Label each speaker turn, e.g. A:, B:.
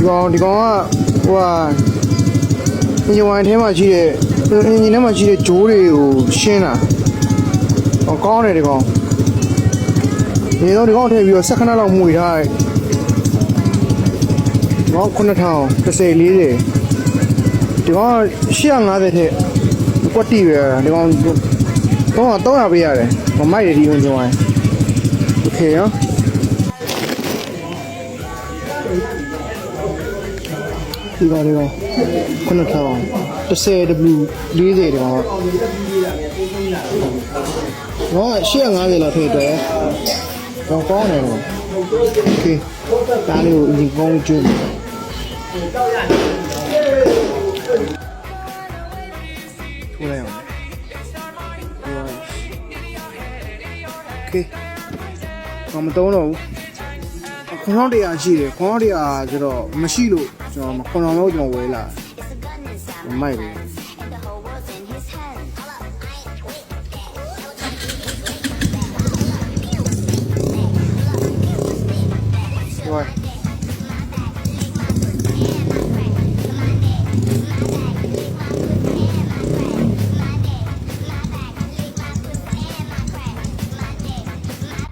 A: ကောင်ကဟိုကအင်ဂျင်ဝိုင်ထဲမှာရှိတဲ့အင်ဂျင်ထဲမှာရှိတဲ့ဂျိုးတွေကိုရှင်းတာကောင်းတယ်ဒီကောင်ဒီကောင်ထည့်ပြီးတော့ဆက်ခဏလောက်မှုထားတယ်ဒီကောင်9000 30 40ဒီကောင်850ထက်ကွက်တိပဲဒီကောင်300ပေးရတယ်မမိုက်တယ်ဒီအင်ဂျင်ဝိုင်โอเคနော်ဒီကောင်9000 10W 40ဒီကောင်850လောက်ထည့်တယ်ကောင်းတယ်တော့โอเคဒါလေးကိုအရင်ကောင်းကျွန်းထိုးလိုက်အောင်โอเคမတော့တော့ခွန်ဟောင်းတရားရှိတယ်ခွန်ဟောင်းတရားဆိုတော့မရှိလို့ကျွန်တော်ခွန်ဟောင်းလို့ကျွန်တော်ဝယ်လာမိုက်တယ်